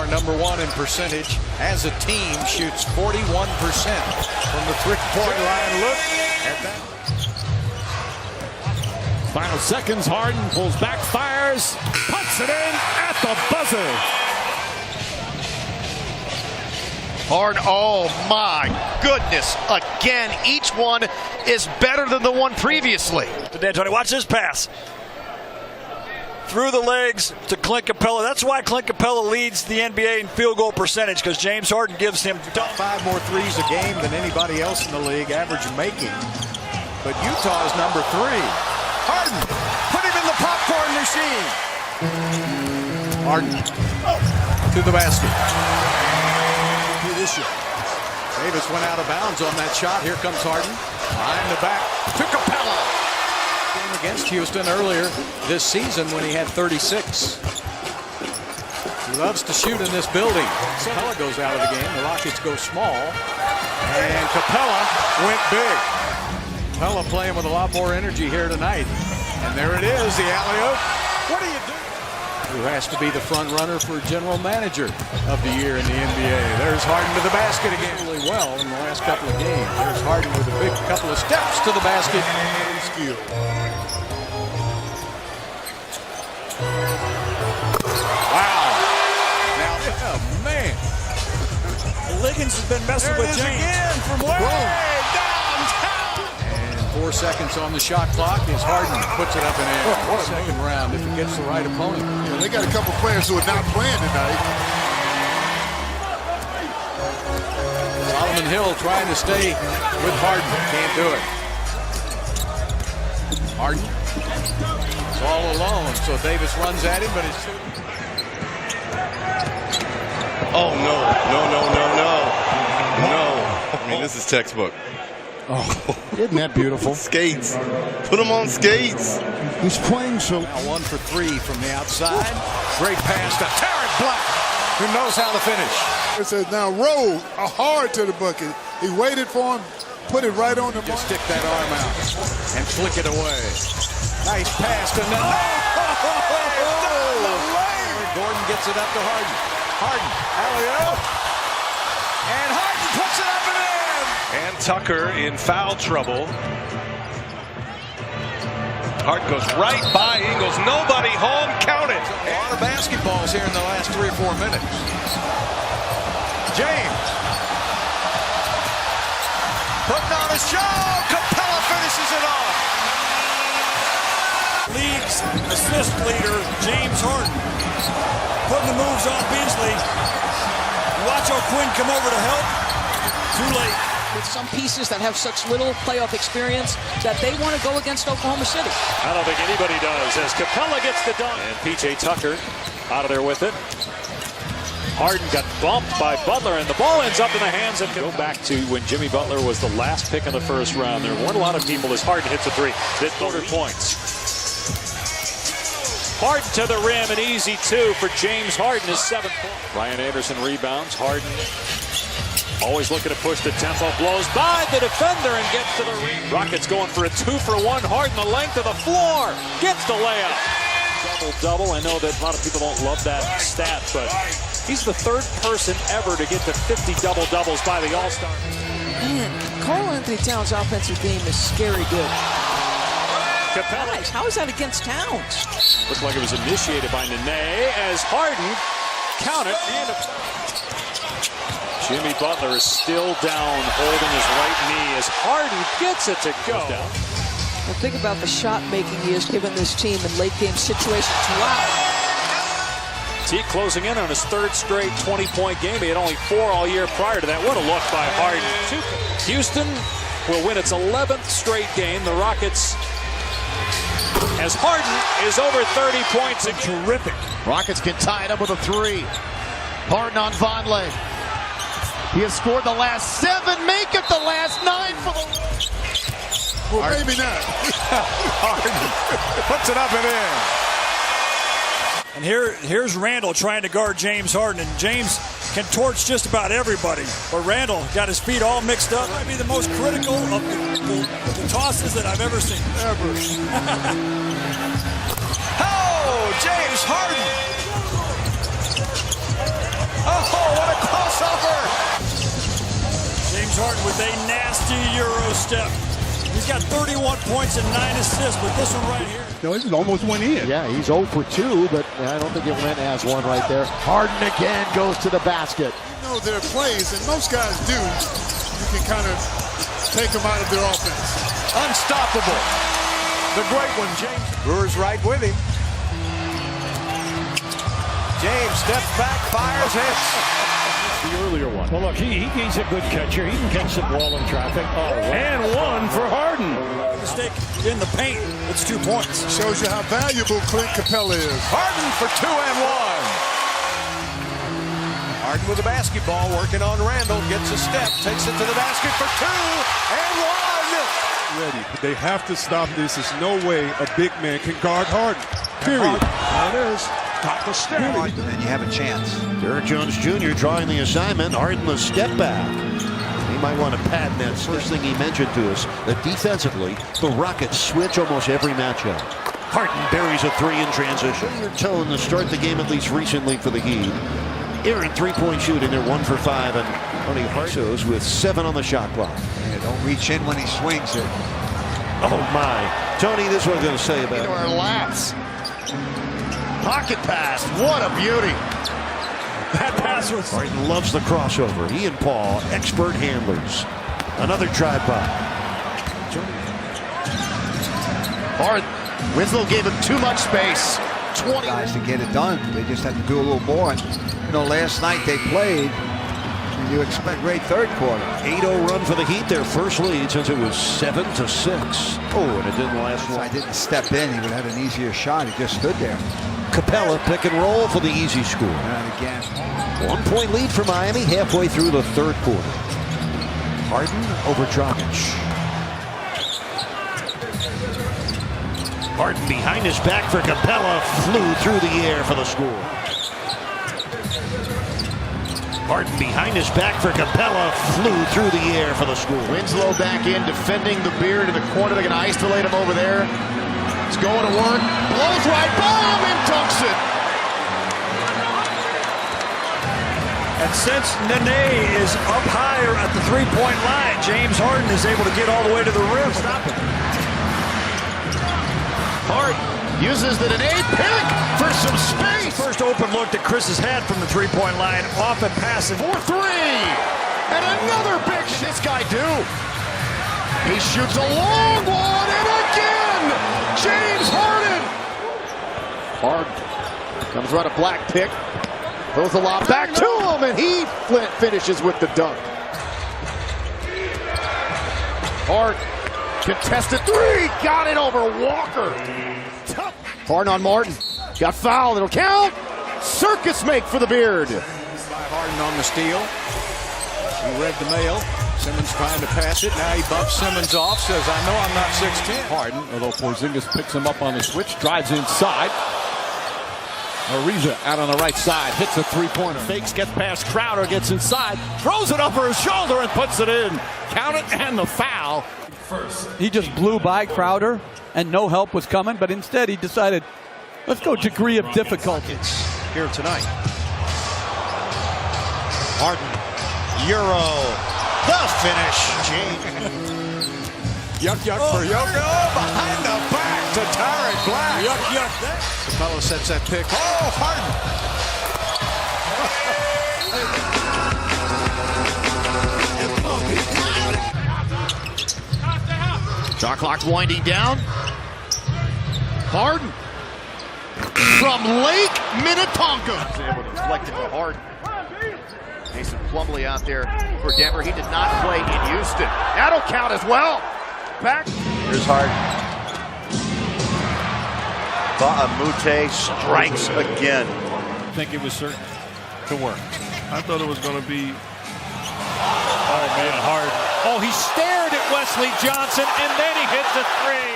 far #1 in percentage. As a team, shoots 41% from the three-point line. Look at that. Final seconds, Harden pulls back, fires, puts it in at the buzzer. Harden, oh my goodness. Again, each one is better than the one previously. D'Antoni, watch this pass. Through the legs to Clint Capella. That's why Clint Capella leads the NBA in field goal percentage, because James Harden gives him 5 more threes a game than anybody else in the league, average making. But Utah is #3. Harden, put him in the popcorn machine. Harden to the basket. Davis went out of bounds on that shot. Here comes Harden. Behind the back to Capella. Game against Houston earlier this season when he had 36. He loves to shoot in this building. Capella goes out of the game. The Rockets go small. And Capella went big. Capella playing with a lot more energy here tonight. And there it is, the alley-oop. What do you do? Who has to be the front runner for general manager of the year in the NBA. There's Harden to the basket again. Really well in the last couple of games. There's Harden with a big couple of steps to the basket. Skill. Wow. Now, oh, man. Liggins has been messing with James. Again from way downtown. 4 seconds on the shot clock as Harden puts it up and in. Second round if it gets the right opponent. Yeah, they got a couple players who are not playing tonight. Solomon Hill trying to stay with Harden. Can't do it. Harden is all alone, so Davis runs at him, but it's... Oh, no. I mean, this is textbook. Oh, isn't that beautiful? Skates. Put him on skates. He's playing so. Now 1 for 3 from the outside. Great pass to Terrence Black, who knows how to finish. It says now roll hard to the bucket. He waited for him, put it right on the mark. Just stick that arm out and flick it away. Nice pass to Gordon gets it up to Harden. Harden, alley-oop. And Harden puts it up and in. And Tucker in foul trouble. Harden goes right by Ingles. Nobody home. Count it. A lot of basketballs here in the last 3 or 4 minutes. James. Putting on a show. Capella finishes it off. League's assist leader, James Harden, putting the moves on Beasley. Watch O'Quinn come over to help. Too late. With some pieces that have such little playoff experience that they want to go against Oklahoma City. I don't think anybody does, as Capella gets the dunk. And P.J. Tucker out of there with it. Harden got bumped by Butler, and the ball ends up in the hands of... Go back to when Jimmy Butler was the last pick in the first round. There weren't a lot of people as Harden hits a three that voted points. Harden to the rim, an easy 2 for James Harden, his 7th point. Ryan Anderson rebounds. Harden always looking to push the tempo, blows by the defender and gets to the ring. Rockets going for a 2-for-1. Harden the length of the floor, gets the layup. Double-double. I know that a lot of people don't love that stat, but he's the 3rd person ever to get to 50 double-doubles by the All-Star. Man, Karl Anthony Towns' offensive game is scary good. Capella. Nice. How is that against Towns? Looked like it was initiated by Nene as Harden counted. Jimmy Butler is still down, holding his right knee as Harden gets it to go. Well, think about the shot making he has given this team in late game situations. Wow. T closing in on his 3rd straight 20-point game. He had only 4 all year prior to that. What a look by Harden. Houston will win its 11th straight game. The Rockets, as Harden is over 30 points. Terrific. Rockets can tie it up with a 3. Harden on Vonleh. He has scored the last 7, make it the last 9 for the... Well, maybe not. Harden puts it up and in. And here's Randall trying to guard James Harden, and James can torch just about everybody. But Randall got his feet all mixed up. Might be the most critical of the tosses that I've ever seen. Oh, James Harden. with a nasty Euro step. He's got 31 points and 9 assists, but this one right here. No, it almost went in. Yeah, he's 0 for 2, but I don't think it went as one right there. Harden again goes to the basket. You know their plays, and most guys do. You can kind of take them out of their offense. Unstoppable. The great one, James. Brewer's right with him. James steps back, fires, hits. The earlier one. Well, look, he's a good catcher. He can catch the ball in traffic. And one for Harden. Mistake in the paint. It's 2 points. Shows you how valuable Clint Capella is. Harden for 2 and 1. Harden with the basketball, working on Randall, gets a step, takes it to the basket for 2 and 1. Ready. They have to stop this. There's no way a big man can guard Harden. Period. There it is. Got the step. And you have a chance. Derrick Jones Jr. drawing the assignment. Harden the step back. He might want to pad that. First thing he mentioned to us, that defensively, the Rockets switch almost every matchup. Harden buries a 3 in transition. Your tone to start the game, at least recently, for the Heat. Aaron, 3-point shooting. They're 1 for 5, and Tony Hartos with 7 on the shot clock. Yeah, don't reach in when he swings it. Oh my. Tony, this is what I'm going to say about Into our laps. Pocket pass. What a beauty. That pass was... Harden loves the crossover. He and Paul, expert handlers. Another drive-by. Harden. Winslow gave him too much space. 20 guys to get it done. They just have to do a little more. And, you know, last night they played. You expect great third quarter. 8-0 run for the Heat, their first lead since it was 7-6. Oh, and it didn't last long. If I didn't step in, he would have an easier shot. He just stood there. Capella pick and roll for the easy score. And again. 1 point lead for Miami halfway through the third quarter. Harden over Dragic. Harden behind his back for Capella, flew through the air for the score. Harden behind his back for Capella, flew through the air for the score. Winslow back in, defending the Beard in the corner. They're going to isolate him over there. It's going to work. Blows right by him and dunks it. And since Nene is up higher at the three-point line, James Harden is able to get all the way to the rim. Stop it. Harden uses the Nene pick for some space. First open look that Chris has had from the three-point line, off and passing. 4-3. And another big shot. This guy do. He shoots a long one, and again, James Harden. Harden comes around a black pick. Throws the lob back to him, and he finishes with the dunk. Harden, contested 3, got it over Walker. Harden on Martin, got fouled, it'll count. Circus make for the Beard. By Harden on the steal. He read the mail. Simmons trying to pass it. Now he buffs Simmons off, says, I know I'm not 6'10". Harden, although Porzingis picks him up on the switch, drives inside. Ariza out on the right side, hits a three-pointer. Fakes, gets past Crowder, gets inside, throws it over his shoulder and puts it in. Count it, and the foul. He just blew by Crowder, and no help was coming, but instead he decided, let's go degree of difficulty. Here tonight. Harden, Euro, the finish. James. Yuck, yuck for Yoko. Behind the back to Tarek Black. Yuck, yuck. Capella sets that pick. Oh, Harden. Shot clock winding down. Harden from Lake Minnetonka. Able to deflect it to Harden. Mason Plumlee out there for Denver. He did not play in Houston. That'll count as well. Back. Here's Harden. Baamute strikes again. I think it was certain to work. I thought it was going to be. Oh, man, Harden. Oh, he stared at Wesley Johnson, and then he hits a 3.